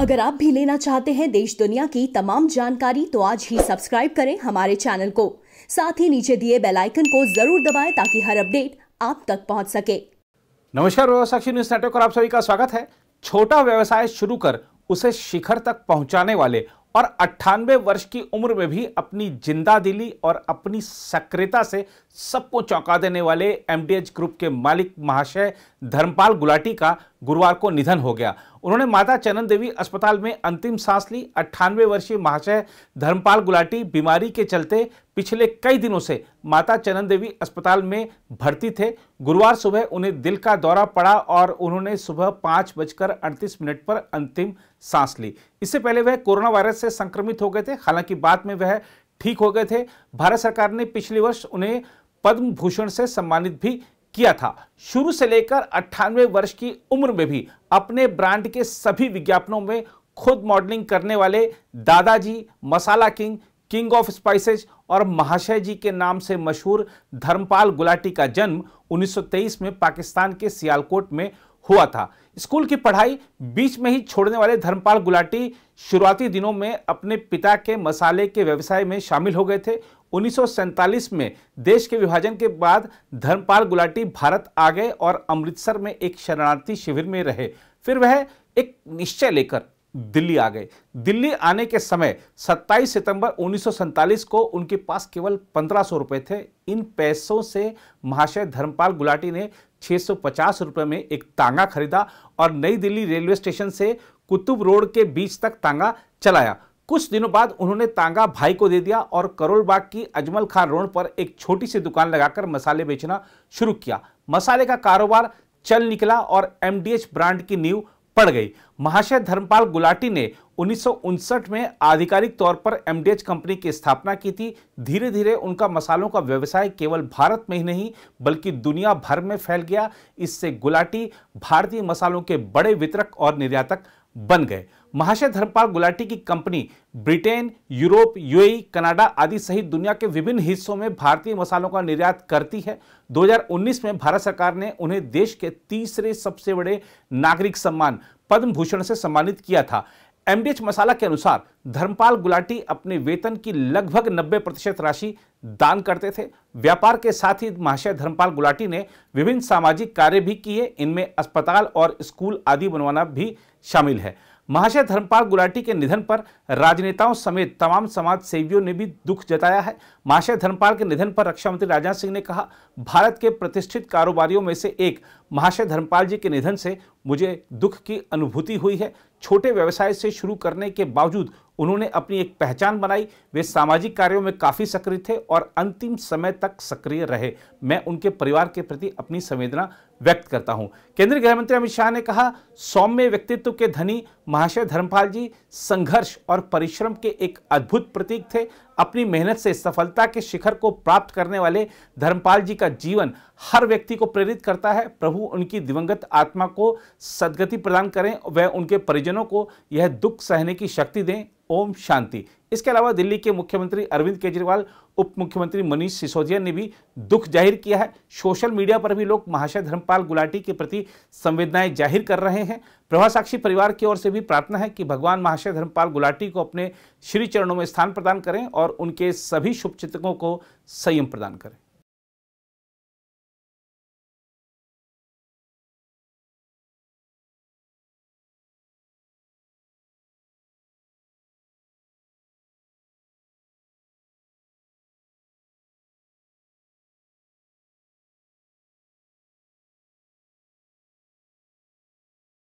अगर आप भी लेना चाहते हैं देश दुनिया की तमाम जानकारी तो आज ही सब्सक्राइब करें हमारे चैनल को। साथ ही नीचे दिए बेल आइकन को जरूर दबाएं ताकि हर अपडेट आप तक पहुंच सके। नमस्कार, साक्षी न्यूज नेटवर्क और आप सभी का स्वागत है। छोटा व्यवसाय शुरू कर उसे शिखर तक पहुंचाने वाले और 98 वर्ष की उम्र में भी अपनी जिंदादिली और अपनी सक्रियता से सबको चौंका देने वाले एमडीएच ग्रुप के मालिक महाशय धर्मपाल गुलाटी का गुरुवार को निधन हो गया। उन्होंने माता चनन देवी अस्पताल में अंतिम सांस ली। 98 वर्षीय महाशय धर्मपाल गुलाटी बीमारी के चलते पिछले कई दिनों से माता चनन देवी अस्पताल में भर्ती थे। गुरुवार सुबह उन्हें दिल का दौरा पड़ा और उन्होंने सुबह 5:38 पर अंतिम सांस ली। इससे पहले वह कोरोना वायरस से संक्रमित हो गए थे, हालांकि बाद में वह ठीक हो गए थे। भारत सरकार ने पिछले वर्ष उन्हें पद्म भूषण से सम्मानित भी किया था। शुरू से लेकर 98 वर्ष की उम्र में भी अपने ब्रांड के सभी विज्ञापनों में खुद मॉडलिंग करने वाले दादाजी, मसाला किंग, किंग ऑफ स्पाइसेज और महाशय जी के नाम से मशहूर धर्मपाल गुलाटी का जन्म 1923 में पाकिस्तान के सियालकोट में हुआ था। स्कूल की पढ़ाई बीच में ही छोड़ने वाले धर्मपाल गुलाटी शुरुआती दिनों में अपने पिता के मसाले के व्यवसाय में शामिल हो गए थे। 1947 में देश के विभाजन के बाद धर्मपाल गुलाटी भारत आ गए और अमृतसर में एक शरणार्थी शिविर में रहे। फिर वह एक निश्चय लेकर दिल्ली आ गए। दिल्ली आने के समय 27 सितंबर 1947 को उनके पास केवल 1500 रुपए थे। इन पैसों से महाशय धर्मपाल गुलाटी ने 650 रुपए में एक तांगा खरीदा और नई दिल्ली रेलवे स्टेशन से कुतुब रोड के बीच तक तांगा चलाया। कुछ दिनों बाद उन्होंने तांगा भाई को दे दिया और करोल बाग की अजमल खान रोड पर एक छोटी सी दुकान लगाकर मसाले बेचना शुरू किया। मसाले का कारोबार चल निकला और एमडीएच ब्रांड की नींव पड़ गई। महाशय धर्मपाल गुलाटी ने 1959 में आधिकारिक तौर पर एमडीएच कंपनी की स्थापना की थी। धीरे धीरे उनका मसालों का व्यवसाय केवल भारत में ही नहीं बल्कि दुनिया भर में फैल गया। इससे गुलाटी भारतीय मसालों के बड़े वितरक और निर्यातक बन गए। महाशय धर्मपाल गुलाटी की company Britain, Europe, UAE, Canada आदि सहित दुनिया के विभिन्न हिस्सों में भारतीय मसालों का निर्यात करती है। 2019 में भारत सरकार ने उन्हें देश के तीसरे सबसे बड़े नागरिक सम्मान पद्म भूषण से सम्मानित किया था। एमडीएच मसाला के अनुसार धर्मपाल गुलाटी अपने वेतन की लगभग 90% राशि दान करते थे। व्यापार के साथ ही महाशय धर्मपाल गुलाटी ने विभिन्न सामाजिक कार्य भी किए। इनमें अस्पताल और स्कूल आदि बनवाना भी शामिल है। महाशय धर्मपाल गुलाटी के निधन पर राजनेताओं समेत तमाम समाज सेवियों ने भी दुख जताया है। महाशय धर्मपाल के निधन पर रक्षा मंत्री राजनाथ सिंह ने कहा, भारत के प्रतिष्ठित कारोबारियों में से एक महाशय धर्मपाल जी के निधन से मुझे दुख की अनुभूति हुई है। छोटे व्यवसाय से शुरू करने के बावजूद उन्होंने अपनी एक पहचान बनाई। वे सामाजिक कार्यों में काफी सक्रिय थे और अंतिम समय तक सक्रिय रहे। मैं उनके परिवार के प्रति अपनी संवेदना व्यक्त करता हूं। केंद्रीय गृह मंत्री अमित शाह ने कहा, सौम्य व्यक्तित्व के धनी महाशय धर्मपाल जी संघर्ष और परिश्रम के एक अद्भुत प्रतीक थे। अपनी मेहनत से सफलता के शिखर को प्राप्त करने वाले धर्मपाल जी का जीवन हर व्यक्ति को प्रेरित करता है। प्रभु उनकी दिवंगत आत्मा को सद्गति प्रदान करें, वह उनके परिजनों को यह दुख सहने की शक्ति दें। ओम शांति। इसके अलावा दिल्ली के मुख्यमंत्री अरविंद केजरीवाल, उप मुख्यमंत्री मनीष सिसोदिया ने भी दुख जाहिर किया है। सोशल मीडिया पर भी लोग महाशय धर्मपाल गुलाटी के प्रति संवेदनाएं जाहिर कर रहे हैं। प्रभा साक्षी परिवार की ओर से भी प्रार्थना है कि भगवान महाशय धर्मपाल गुलाटी को अपने श्री चरणों में स्थान प्रदान करें और उनके सभी शुभचिंतकों को संयम प्रदान करें।